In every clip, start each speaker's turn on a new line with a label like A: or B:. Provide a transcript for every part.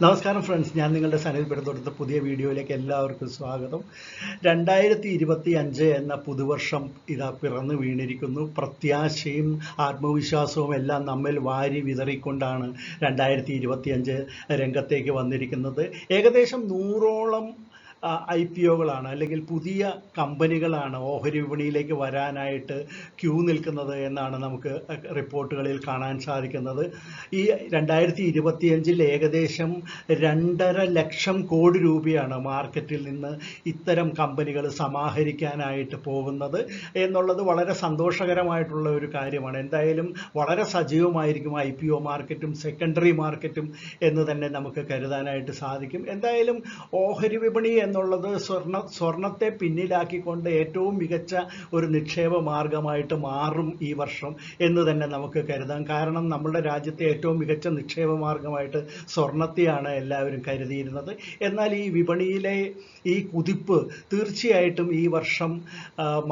A: നമസ്കാരം ഫ്രണ്ട്സ്, ഞാൻ നിങ്ങളുടെ സനിൽ പെരുന്തോട്ടത്തെ പുതിയ വീഡിയോയിലേക്ക് എല്ലാവർക്കും സ്വാഗതം. 2025 എന്ന പുതുവർഷം ഇതാ പിറന്നു വീണിരിക്കുന്നു. പ്രത്യാശയും ആത്മവിശ്വാസവും എല്ലാം നമ്മിൽ വാരി വിതറിക്കൊണ്ടാണ് 2025 രംഗത്തേക്ക് വന്നിരിക്കുന്നത്. ഏകദേശം 100ഓളം IPOകളാണ് അല്ലെങ്കിൽ പുതിയ കമ്പനികളാണ് ഓഹരി വിപണിയിലേക്ക് വരാനായിട്ട് ക്യൂ നിൽക്കുന്നത് എന്നാണ് നമുക്ക് റിപ്പോർട്ടുകളിൽ കാണാൻ സാധിക്കുന്നത്. ഈ 2025 ഏകദേശം 2.5 ലക്ഷം കോടി രൂപയാണ് മാർക്കറ്റിൽ നിന്ന് ഇത്തരം കമ്പനികൾ സമാഹരിക്കാനായിട്ട് പോകുന്നത് എന്നുള്ളത് വളരെ സന്തോഷകരമായിട്ടുള്ള ഒരു കാര്യമാണ്. എന്തായാലും വളരെ സജീവമായിരിക്കും IPO മാർക്കറ്റും സെക്കൻഡറി മാർക്കറ്റും എന്ന് തന്നെ നമുക്ക് കരുതാനായിട്ട് സാധിക്കും. എന്തായാലും ഓഹരി വിപണി എന്നുള്ളത് സ്വർണത്തെ പിന്നിലാക്കിക്കൊണ്ട് ഏറ്റവും മികച്ച ഒരു നിക്ഷേപ മാർഗമായിട്ട് മാറും ഈ വർഷം എന്ന് തന്നെ നമുക്ക് കരുതാം. കാരണം നമ്മുടെ രാജ്യത്തെ ഏറ്റവും മികച്ച നിക്ഷേപ മാർഗമായിട്ട് സ്വർണത്തെയാണ് എല്ലാവരും കരുതിയിരുന്നത്. എന്നാൽ ഈ വിപണിയിലെ ഈ കുതിപ്പ് തീർച്ചയായിട്ടും ഈ വർഷം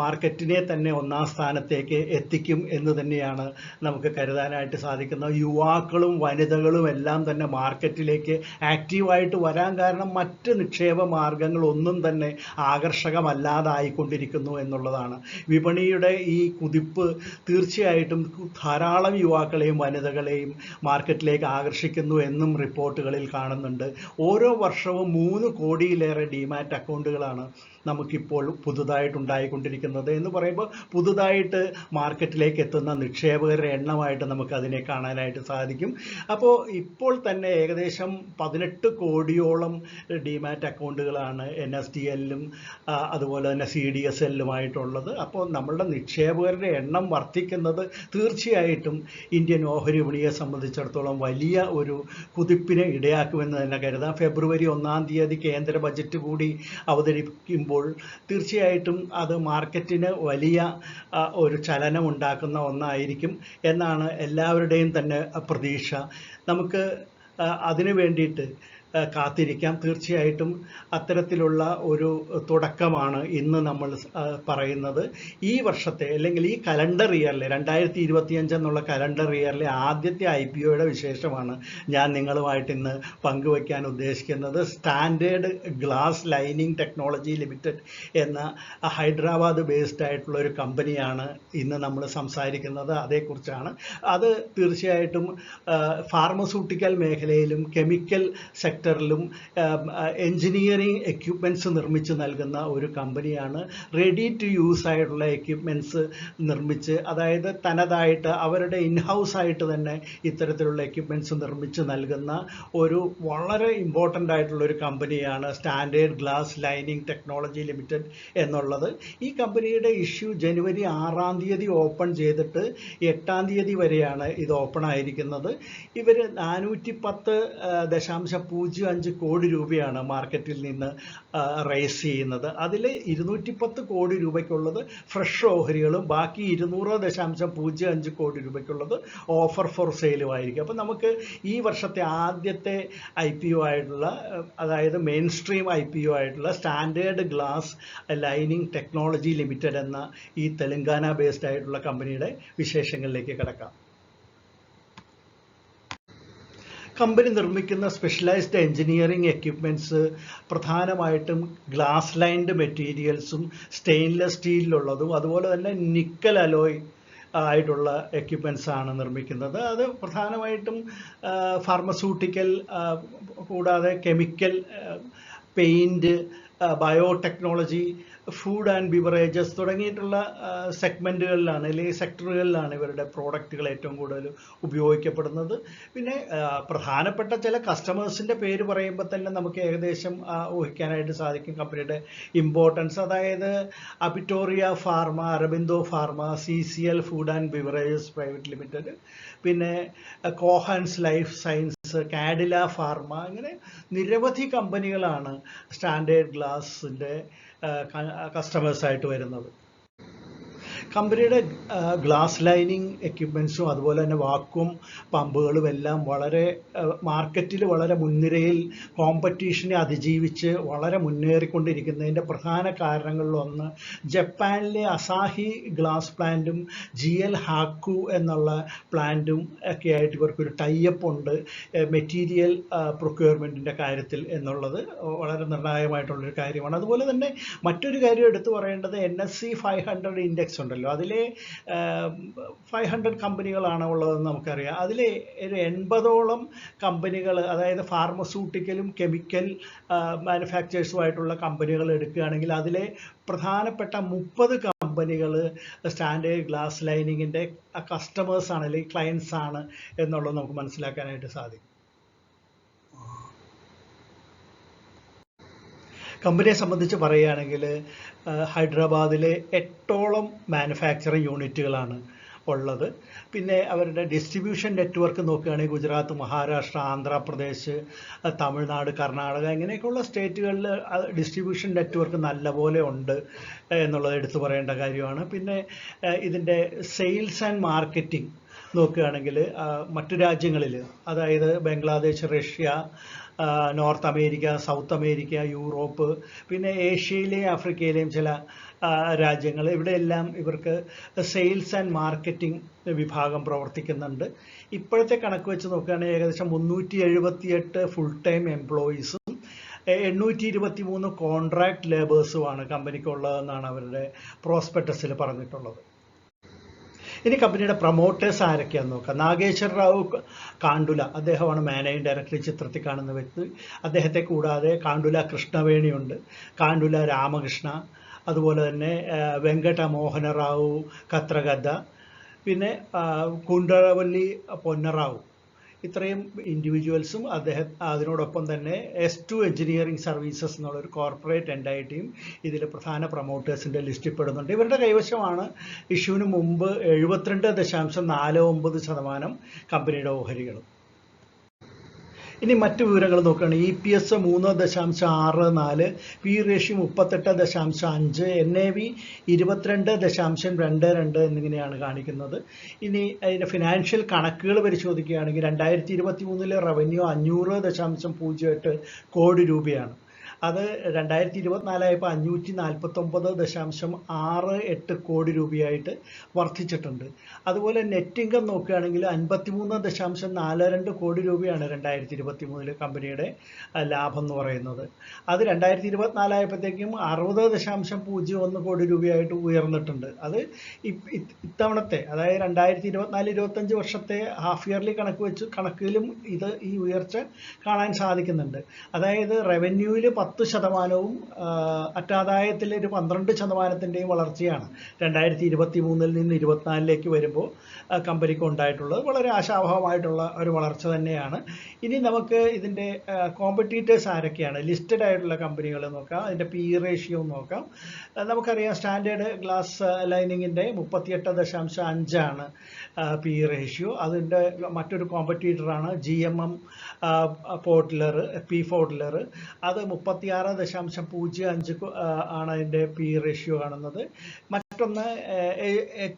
A: മാർക്കറ്റിനെ തന്നെ ഒന്നാം സ്ഥാനത്തേക്ക് എത്തിക്കും എന്ന് തന്നെയാണ് നമുക്ക് കരുതാനായിട്ട് സാധിക്കുന്നത്. യുവാക്കളും വനിതകളും എല്ലാം തന്നെ മാർക്കറ്റിലേക്ക് ആക്റ്റീവായിട്ട് വരാൻ കാരണം മറ്റ് നിക്ഷേപ മാർഗങ്ങളൊന്നും തന്നെ ആകർഷകമല്ലാതായിക്കൊണ്ടിരിക്കുന്നു എന്നുള്ളതാണ്. വിപണിയുടെ ഈ കുതിപ്പ് തീർച്ചയായിട്ടും ധാരാളം യുവാക്കളെയും വനിതകളെയും മാർക്കറ്റിലേക്ക് ആകർഷിക്കുന്നു എന്നും റിപ്പോർട്ടുകളിൽ കാണുന്നുണ്ട്. ഓരോ വർഷവും 3 കോടിയിലേറെ ഡിമാറ്റ് അക്കൗണ്ടുകളാണ് നമുക്കിപ്പോൾ പുതുതായിട്ടുണ്ടായിക്കൊണ്ടിരിക്കുന്നത് എന്ന് പറയുമ്പോൾ പുതുതായിട്ട് മാർക്കറ്റിലേക്ക് എത്തുന്ന നിക്ഷേപകരുടെ എണ്ണമായിട്ട് നമുക്ക് അതിനെ കാണാനായിട്ട് സാധിക്കും. അപ്പോൾ ഇപ്പോൾ തന്നെ ഏകദേശം 18 കോടിയോളം ഡിമാറ്റ് അക്കൗണ്ടുകളാണ് NSDL-ലും അതുപോലെ തന്നെ CDSL-ലുമായിട്ടുള്ളത്. അപ്പോൾ നമ്മളുടെ നിക്ഷേപകരുടെ എണ്ണം വർദ്ധിക്കുന്നത് തീർച്ചയായിട്ടും ഇന്ത്യൻ ഓഹരി വിപണിയെ സംബന്ധിച്ചിടത്തോളം വലിയ ഒരു കുതിപ്പിന് ഇടയാക്കുമെന്ന് തന്നെ കരുതാം. ഫെബ്രുവരി 1-ാം തീയതി കേന്ദ്ര ബജറ്റ് കൂടി അവതരിപ്പിക്കുമ്പോൾ തീർച്ചയായിട്ടും അത് മാർക്കറ്റിന് വലിയ ഒരു ചലനം ഉണ്ടാക്കുന്ന ഒന്നായിരിക്കും എന്നാണ് എല്ലാവരുടെയും തന്നെ പ്രതീക്ഷ. നമുക്ക് അതിനു വേണ്ടിയിട്ട് കാത്തിരിക്കാം. തീർച്ചയായിട്ടും അത്തരത്തിലുള്ള ഒരു തുടക്കമാണ് ഇന്ന് നമ്മൾ പറയുന്നത്. ഈ വർഷത്തെ അല്ലെങ്കിൽ ഈ കലണ്ടർ ഇയറിലെ 2025 എന്നുള്ള കലണ്ടർ ഇയറിലെ ആദ്യത്തെ IPOയുടെ വിശേഷമാണ് ഞാൻ നിങ്ങളുമായിട്ട് ഇന്ന് പങ്കുവയ്ക്കാൻ ഉദ്ദേശിക്കുന്നത്. Standard glass lining technology limited എന്ന ഹൈദരാബാദ് ബേസ്ഡ് ആയിട്ടുള്ള ഒരു കമ്പനിയാണ് ഇന്ന് നമ്മൾ സംസാരിക്കുന്നത്. അതേക്കുറിച്ചാണ്. അത് തീർച്ചയായിട്ടും ഫാർമസ്യൂട്ടിക്കൽ മേഖലയിലും കെമിക്കൽ സെക്ടറിലും എൻജിനീയറിംഗ് എക്യുപ്മെൻറ്റ്സ് നിർമ്മിച്ച് നൽകുന്ന ഒരു കമ്പനിയാണ്. റെഡി ടു യൂസ് ആയിട്ടുള്ള എക്യുപ്മെൻറ്റ്സ് നിർമ്മിച്ച്, അതായത് തനതായിട്ട് അവരുടെ ഇൻഹൗസ് ആയിട്ട് തന്നെ ഇത്തരത്തിലുള്ള എക്യുപ്മെൻറ്റ്സ് നിർമ്മിച്ച് നൽകുന്ന ഒരു വളരെ ഇമ്പോർട്ടൻ്റ് ആയിട്ടുള്ള ഒരു കമ്പനിയാണ് standard glass lining technology limited എന്നുള്ളത്. ഈ കമ്പനിയുടെ ഇഷ്യൂ ജനുവരി 6-ാം തീയതി ഓപ്പൺ ചെയ്തിട്ട് 8-ാം തീയതി വരെയാണ് ഇത് ഓപ്പൺ ആയിരിക്കുന്നത്. ഇവർ 410.05 കോടി രൂപയാണ് മാർക്കറ്റിൽ നിന്ന് റൈസ് ചെയ്യുന്നത്. അതിൽ 210 കോടി രൂപയ്ക്കുള്ളത് ഫ്രഷ് ഓഹരികളും ബാക്കി 200.05 കോടി രൂപയ്ക്കുള്ളത് ഓഫർ ഫോർ സെയിലും ആയിരിക്കും. അപ്പോൾ നമുക്ക് ഈ വർഷത്തെ ആദ്യത്തെ IPO ആയിട്ടുള്ള, അതായത് മെയിൻ സ്ട്രീം IPO ആയിട്ടുള്ള standard glass lining technology limited എന്ന ഈ തെലങ്കാന ബേസ്ഡ് ആയിട്ടുള്ള കമ്പനിയുടെ വിശേഷങ്ങളിലേക്ക് കിടക്കാം. കമ്പനി നിർമ്മിക്കുന്ന സ്പെഷ്യലൈസ്ഡ് എൻജിനീയറിംഗ് എക്യുപ്മെൻറ്റ്സ് പ്രധാനമായിട്ടും ഗ്ലാസ് ലൈൻഡ് മെറ്റീരിയൽസും സ്റ്റെയിൻലെസ് സ്റ്റീലിലുള്ളതും അതുപോലെ തന്നെ നിക്കൽ അലോയ് ആയിട്ടുള്ള എക്യുപ്മെൻറ്റ്സ് ആണ് നിർമ്മിക്കുന്നത്. അത് പ്രധാനമായിട്ടും ഫാർമസ്യൂട്ടിക്കൽ കൂടാതെ chemical, paint, biotechnology, food and beverages തുടങ്ങിയിട്ടുള്ള സെഗ്മെൻറ്റുകളിലാണ് അല്ലെങ്കിൽ സെക്ടറുകളിലാണ് ഇവരുടെ പ്രോഡക്റ്റുകൾ ഏറ്റവും കൂടുതൽ ഉപയോഗിക്കപ്പെടുന്നത്. പിന്നെ പ്രധാനപ്പെട്ട ചില കസ്റ്റമേഴ്സിൻ്റെ പേര് പറയുമ്പോൾ തന്നെ നമുക്ക് ഏകദേശം ഊഹിക്കാനായിട്ട് സാധിക്കും കമ്പനിയുടെ ഇമ്പോർട്ടൻസ്. അതായത് അബിറ്റോറിയ pharma, Aurobindo pharma, CCL food and beverages private limited, പിന്നെ Cohance life science, Cadila pharma, ഇങ്ങനെ നിരവധി കമ്പനികളാണ് സ്റ്റാൻഡേർഡ് ഗ്ലാസിൻ്റെ കസ്റ്റമേഴ്സായിട്ട് വരുന്നത്. കമ്പനിയുടെ ഗ്ലാസ് ലൈനിങ് എക്യുപ്മെൻസും അതുപോലെ തന്നെ വാക്വം പമ്പുകളും എല്ലാം വളരെ മാർക്കറ്റിൽ വളരെ മുൻനിരയിൽ കോമ്പറ്റീഷനെ അതിജീവിച്ച് വളരെ മുന്നേറിക്കൊണ്ടിരിക്കുന്നതിൻ്റെ പ്രധാന കാരണങ്ങളിലൊന്ന് ജപ്പാനിലെ അസാഹി ഗ്ലാസ് പ്ലാന്റും GL ഹാക്കു എന്നുള്ള പ്ലാന്റും ഒക്കെ ആയിട്ട് ഇവർക്കൊരു ടൈപ്പ് ഉണ്ട് മെറ്റീരിയൽ പ്രൊക്യൂർമെൻറ്റിൻ്റെ കാര്യത്തിൽ എന്നുള്ളത് വളരെ നിർണായകമായിട്ടുള്ളൊരു കാര്യമാണ്. അതുപോലെ തന്നെ മറ്റൊരു കാര്യം എടുത്തു പറയേണ്ടത് NSE 500 ഇൻഡെക്സ് ഉണ്ടല്ലോ, അതിലെ 500 കമ്പനികളാണ് ഉള്ളതെന്ന് നമുക്കറിയാം. അതിലെ ഒരു 80ഓളം കമ്പനികൾ, അതായത് ഫാർമസ്യൂട്ടിക്കലും കെമിക്കൽ മാനുഫാക്ചേഴ്സുമായിട്ടുള്ള കമ്പനികൾ എടുക്കുകയാണെങ്കിൽ അതിലെ പ്രധാനപ്പെട്ട 30 കമ്പനികൾ സ്റ്റാൻഡേർഡ് ഗ്ലാസ് ലൈനിങ്ങിൻ്റെ കസ്റ്റമേഴ്സാണ് അല്ലെങ്കിൽ ക്ലയൻസ് ആണ് എന്നുള്ളത് നമുക്ക് മനസ്സിലാക്കാനായിട്ട് സാധിക്കും. കമ്പനിയെ സംബന്ധിച്ച് പറയുകയാണെങ്കിൽ ഹൈദരാബാദിലെ 8ഓളം മാനുഫാക്ചറിങ് യൂണിറ്റുകളാണ് ഉള്ളത്. പിന്നെ അവരുടെ ഡിസ്ട്രിബ്യൂഷൻ നെറ്റ്വർക്ക് നോക്കുകയാണെങ്കിൽ ഗുജറാത്ത്, മഹാരാഷ്ട്ര, ആന്ധ്രാപ്രദേശ്, തമിഴ്നാട്, കർണാടക ഇങ്ങനെയൊക്കെയുള്ള സ്റ്റേറ്റുകളിൽ ഡിസ്ട്രിബ്യൂഷൻ നെറ്റ്വർക്ക് നല്ലപോലെ ഉണ്ട് എന്നുള്ളത് എടുത്തു പറയേണ്ട കാര്യമാണ്. പിന്നെ ഇതിൻ്റെ സെയിൽസ് ആൻഡ് മാർക്കറ്റിംഗ് നോക്കുകയാണെങ്കിൽ മറ്റു രാജ്യങ്ങളിൽ, അതായത് Bangladesh, Russia, north America, south America, Europe, പിന്നെ ഏഷ്യയിലെയും ആഫ്രിക്കയിലെയും ചില രാജ്യങ്ങൾ, ഇവിടെയെല്ലാം ഇവർക്ക് സെയിൽസ് ആൻഡ് മാർക്കറ്റിംഗ് വിഭാഗം പ്രവർത്തിക്കുന്നുണ്ട്. ഇപ്പോഴത്തെ കണക്ക് വെച്ച് നോക്കുകയാണെങ്കിൽ ഏകദേശം 378 ഫുൾ ടൈം എംപ്ലോയീസും 823 കോൺട്രാക്ട് ലേബേഴ്സുമാണ് കമ്പനിക്കുള്ളതെന്നാണ് അവരുടെ പ്രോസ്പെക്ടസിൽ പറഞ്ഞിട്ടുള്ളത്. ഇനി കമ്പനിയുടെ പ്രൊമോട്ടേഴ്സ് ആരൊക്കെയാണെന്ന് നോക്കാം. നാഗേശ്വർ റാവു കാണ്ടുല, അദ്ദേഹമാണ് മാനേജിംഗ് ഡയറക്ടർ, ചിത്രത്തിൽ കാണുന്ന വ്യക്തി. അദ്ദേഹത്തെ കൂടാതെ കാണ്ടുല കൃഷ്ണവേണിയുണ്ട്, കാണ്ടുല രാമകൃഷ്ണ, അതുപോലെ തന്നെ വെങ്കട മോഹനറാവു കത്രഗദ്ദ, പിന്നെ കുണ്ടവല്ലി പൊന്നറാവു. ഇത്രയും ഇൻഡിവിജ്വൽസും അതിനോടൊപ്പം തന്നെ S2 എഞ്ചിനീയറിംഗ് സർവീസസ് എന്നുള്ളൊരു കോർപ്പറേറ്റ് എൻറ്റൈറ്റിയും ഇതിൽ പ്രധാന പ്രൊമോട്ടേഴ്സിൻ്റെ ലിസ്റ്റിൽ പെടുന്നുണ്ട്. ഇവരുടെ കൈവശമാണ് ഇഷ്യൂവിന് മുമ്പ് 72.49% കമ്പനിയുടെ ഓഹരികളും. ഇനി മറ്റു വിവരങ്ങൾ നോക്കുകയാണെങ്കിൽ EPS 3.64, P റേഷ്യോ 38.5, NAV 22.22 എന്നിങ്ങനെയാണ് കാണിക്കുന്നത്. ഇനി അതിൻ്റെ ഫിനാൻഷ്യൽ കണക്കുകൾ പരിശോധിക്കുകയാണെങ്കിൽ 2023 റവന്യൂ 500.08 കോടി രൂപയാണ്. അത് 2024 ആയപ്പോൾ 549.68 കോടി രൂപയായിട്ട് വർദ്ധിച്ചിട്ടുണ്ട്. അതുപോലെ നെറ്റ് ഇൻകം നോക്കുകയാണെങ്കിൽ 53.42 കോടി രൂപയാണ് 2023 കമ്പനിയുടെ ലാഭം എന്ന് പറയുന്നത്. അത് 2024 ആയപ്പോഴത്തേക്കും 60.01 കോടി രൂപയായിട്ട് ഉയർന്നിട്ടുണ്ട്. അത് ഇത്തവണത്തെ, അതായത് 2024-25 വർഷത്തെ ഹാഫ് ഇയർലി കണക്കിലും ഈ ഉയർച്ച കാണാൻ സാധിക്കുന്നുണ്ട്. അതായത് റവന്യൂവിൽ 10%, അറ്റാദായത്തിൽ ഒരു 12%-ൻ്റെയും വളർച്ചയാണ് 2023 നിന്ന് 24 വരുമ്പോൾ കമ്പനിക്ക് ഉണ്ടായിട്ടുള്ളത്. വളരെ ആശാവഹമായിട്ടുള്ള ഒരു വളർച്ച തന്നെയാണ്. ഇനി നമുക്ക് ഇതിൻ്റെ കോമ്പറ്റീറ്റേഴ്സ് ആരൊക്കെയാണ്, ലിസ്റ്റഡ് ആയിട്ടുള്ള കമ്പനികൾ നോക്കാം, അതിൻ്റെ PE റേഷ്യോ നോക്കാം. നമുക്കറിയാം സ്റ്റാൻഡേർഡ് ഗ്ലാസ് ലൈനിങ്ങിൻ്റെ 38.5 PE റേഷ്യോ. അതിൻ്റെ മറ്റൊരു കോമ്പറ്റീറ്ററാണ് GMM ഫോർട്ട്ലർ. അത് 36.05 ആണ് അതിൻ്റെ PE റേഷ്യോ കാണുന്നത്. മറ്റൊന്ന്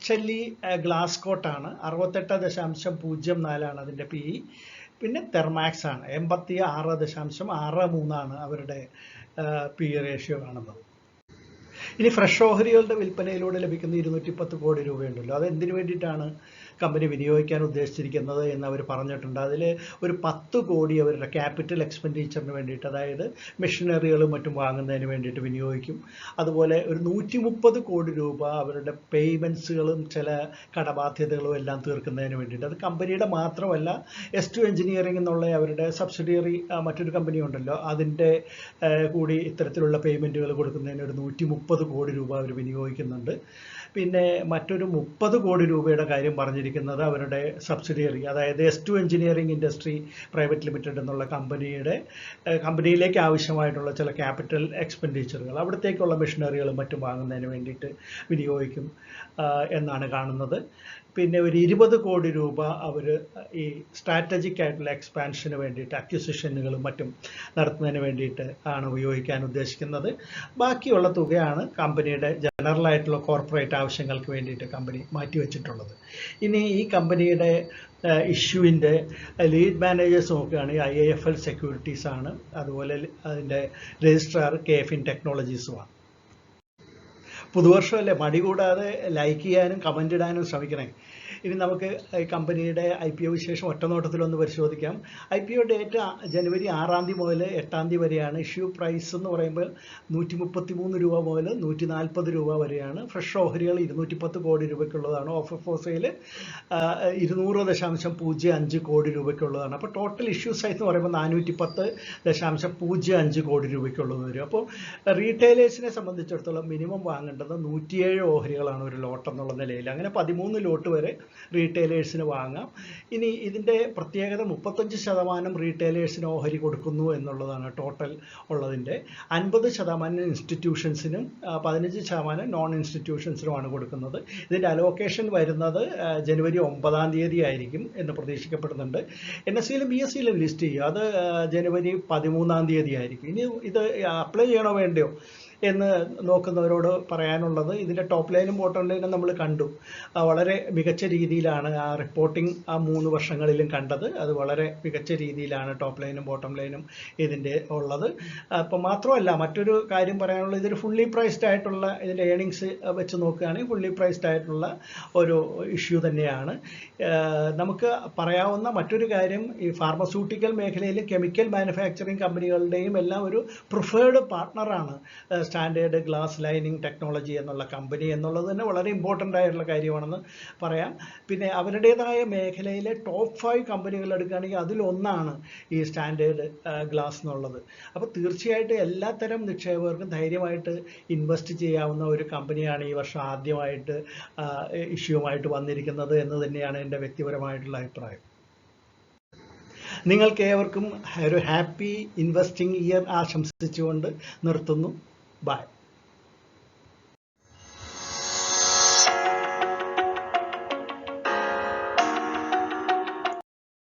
A: HLE ഗ്ലാസ് കോട്ടാണ്, 68.04 അതിൻ്റെ PE. പിന്നെ തെർമാക്സ് ആണ്, 86.63 അവരുടെ PE റേഷ്യോ കാണുന്നത്. ഇനി ഫ്രഷ് ഓഹരികളുടെ വിൽപ്പനയിലൂടെ ലഭിക്കുന്ന 210 കോടി രൂപയുണ്ടല്ലോ, അത് എന്തിനു വേണ്ടിയിട്ടാണ് കമ്പനി വിനിയോഗിക്കാൻ ഉദ്ദേശിച്ചിരിക്കുന്നത് എന്ന് അവർ പറഞ്ഞിട്ടുണ്ട്. അതിൽ ഒരു 10 കോടി അവരുടെ ക്യാപിറ്റൽ എക്സ്പെൻഡിച്ചറിന് വേണ്ടിയിട്ട്, അതായത് മെഷീനറികളും മറ്റും വാങ്ങുന്നതിന് വേണ്ടിയിട്ട് വിനിയോഗിക്കും. അതുപോലെ ഒരു 130 കോടി രൂപ അവരുടെ പേയ്മെൻറ്റ്സുകളും ചില കടബാധ്യതകളും എല്ലാം തീർക്കുന്നതിന് വേണ്ടിയിട്ട്. അത് കമ്പനിയുടെ മാത്രമല്ല, S2 എഞ്ചിനീയറിംഗ് എന്നുള്ള അവരുടെ സബ്സിഡിയറി മറ്റൊരു കമ്പനി ഉണ്ടല്ലോ, അതിൻ്റെ കൂടി ഇത്തരത്തിലുള്ള പേയ്മെൻറ്റുകൾ കൊടുക്കുന്നതിന് ഒരു 130 കോടി രൂപ അവർ വിനിയോഗിക്കുന്നുണ്ട്. പിന്നെ മറ്റൊരു 30 കോടി രൂപയുടെ കാര്യം പറഞ്ഞിരിക്കുന്നത് അവരുടെ സബ്സിഡിയറി, അതായത് S2 engineering industry private limited എന്നുള്ള കമ്പനിയിലേക്ക് ആവശ്യമായിട്ടുള്ള ചില ക്യാപിറ്റൽ എക്സ്പെൻഡിച്ചറുകൾ, അവിടത്തേക്കുള്ള മെഷീനറികളും മറ്റും വാങ്ങുന്നതിന് വേണ്ടിയിട്ട് വിനിയോഗിക്കും എന്നാണ് കാണുന്നത്. പിന്നെ ഒരു 20 കോടി രൂപ അവർ ഈ സ്ട്രാറ്റജിക് ആയിട്ടുള്ള എക്സ്പാൻഷന് വേണ്ടിയിട്ട് അക്വിസിഷനുകളും മറ്റും നടത്തുന്നതിന് വേണ്ടിയിട്ട് ആണ് ഉപയോഗിക്കാൻ ഉദ്ദേശിക്കുന്നത്. ബാക്കിയുള്ള തുകയാണ് കമ്പനിയുടെ ജനറൽ ആയിട്ടുള്ള കോർപ്പറേറ്റ് ആവശ്യങ്ങൾക്ക് വേണ്ടിയിട്ട് കമ്പനി മാറ്റിവെച്ചിട്ടുള്ളത്. ഇനി ഈ കമ്പനിയുടെ ഇഷ്യൂവിൻ്റെ ലീഡ് മാനേജേഴ്സ് നോക്കുകയാണെങ്കിൽ IIFL സെക്യൂരിറ്റീസ് ആണ്, അതുപോലെ അതിൻ്റെ രജിസ്ട്രാർ KFin ടെക്നോളജീസുമാണ്. പുതുവർഷമല്ലേ, മടി കൂടാതെ ലൈക്ക് ചെയ്യാനും കമൻ്റ് ഇടാനും ശ്രമിക്കണേ. ഇനി നമുക്ക് ഈ കമ്പനിയുടെ IPO വിശേഷം ഒറ്റനോട്ടത്തിലൊന്ന് പരിശോധിക്കാം. IPO ഡേറ്റ് ജനുവരി 6 മുതൽ 8 വരെയാണ്. ഇഷ്യൂ പ്രൈസ് എന്ന് പറയുമ്പോൾ 133 രൂപ മുതൽ 140 രൂപ വരെയാണ്. ഫ്രഷ് ഓഹരികൾ 210 കോടി രൂപയ്ക്കുള്ളതാണ്. ഓഫർ ഫോർ സെയിൽ 200.05 കോടി രൂപയ്ക്കുള്ളതാണ്. അപ്പോൾ ടോട്ടൽ ഇഷ്യൂ സൈസ് എന്ന് പറയുമ്പോൾ 410.05 കോടി രൂപയ്ക്കുള്ളത് വരും. അപ്പോൾ റീറ്റെയിലേഴ്സിനെ സംബന്ധിച്ചിടത്തോളം മിനിമം വാങ്ങേണ്ടത് 107 ഓഹരികളാണ് ഒരു ലോട്ട് എന്നുള്ള നിലയിൽ. അങ്ങനെ 13 ലോട്ട് വരെ റീറ്റെയിലേഴ്സിന് വാങ്ങാം. ഇനി ഇതിൻ്റെ പ്രത്യേകത 35% റീറ്റെയിലേഴ്സിന് ഓഹരി കൊടുക്കുന്നു എന്നുള്ളതാണ് ടോട്ടൽ ഉള്ളതിൻ്റെ. 50% ഇൻസ്റ്റിറ്റ്യൂഷൻസിനും 15% നോൺ ഇൻസ്റ്റിറ്റ്യൂഷൻസിനുമാണ് കൊടുക്കുന്നത്. ഇതിൻ്റെ അലോക്കേഷൻ വരുന്നത് ജനുവരി 9 ആയിരിക്കും എന്ന് പ്രതീക്ഷിക്കപ്പെടുന്നുണ്ട്. NSEയിലും BSEയിലും ലിസ്റ്റ് ചെയ്യുക, അത് ജനുവരി 13 ആയിരിക്കും. ഇനി ഇത് അപ്ലൈ ചെയ്യണോ വേണ്ടയോ എന്ന് നോക്കുന്നവരോട് പറയാനുള്ളത്, ഇതിൻ്റെ ടോപ്പ് ലൈനും ബോട്ടം ലൈനും നമ്മൾ കണ്ടു. വളരെ മികച്ച രീതിയിലാണ് ആ റിപ്പോർട്ടിംഗ് 3 വർഷങ്ങളിലും കണ്ടത്. അത് വളരെ മികച്ച രീതിയിലാണ് ടോപ്പ് ലൈനും ബോട്ടം ലൈനും ഇതിൻ്റെ ഉള്ളത്. അപ്പോൾ മാത്രമല്ല മറ്റൊരു കാര്യം പറയാനുള്ളത്, ഇതൊരു ഫുള്ളി പ്രൈസ്ഡ് ആയിട്ടുള്ള, ഇതിൻ്റെ ഏണിങ്സ് വെച്ച് നോക്കുകയാണെങ്കിൽ ഫുള്ളി പ്രൈസ്ഡ് ആയിട്ടുള്ള ഒരു ഇഷ്യൂ തന്നെയാണ്. നമുക്ക് പറയാവുന്ന മറ്റൊരു കാര്യം, ഈ ഫാർമസ്യൂട്ടിക്കൽ മേഖലയിൽ കെമിക്കൽ മാനുഫാക്ചറിങ് കമ്പനികളുടെയും എല്ലാം ഒരു പ്രിഫേർഡ് പാർട്ട്ണറാണ് സ്റ്റാൻഡേർഡ് ഗ്ലാസ് ലൈനിങ് ടെക്നോളജി എന്നുള്ള കമ്പനി എന്നുള്ളത് തന്നെ വളരെ ഇമ്പോർട്ടൻ്റ് ആയിട്ടുള്ള കാര്യമാണെന്ന് പറയാം. പിന്നെ അവരുടേതായ മേഖലയിലെ ടോപ്പ് 5 കമ്പനികൾ എടുക്കുകയാണെങ്കിൽ അതിലൊന്നാണ് ഈ സ്റ്റാൻഡേർഡ് ഗ്ലാസ് എന്നുള്ളത്. അപ്പോൾ തീർച്ചയായിട്ടും എല്ലാത്തരം നിക്ഷേപകർക്കും ധൈര്യമായിട്ട് ഇൻവെസ്റ്റ് ചെയ്യാവുന്ന ഒരു കമ്പനിയാണ് ഈ വർഷം ആദ്യമായിട്ട് ഇഷ്യൂവുമായിട്ട് വന്നിരിക്കുന്നത് എന്ന് തന്നെയാണ് എൻ്റെ വ്യക്തിപരമായിട്ടുള്ള അഭിപ്രായം. നിങ്ങൾക്ക് ഏവർക്കും ഒരു ഹാപ്പി ഇൻവെസ്റ്റിംഗ് ഇയർ ആശംസിച്ചുകൊണ്ട് നിർത്തുന്നു. Bye.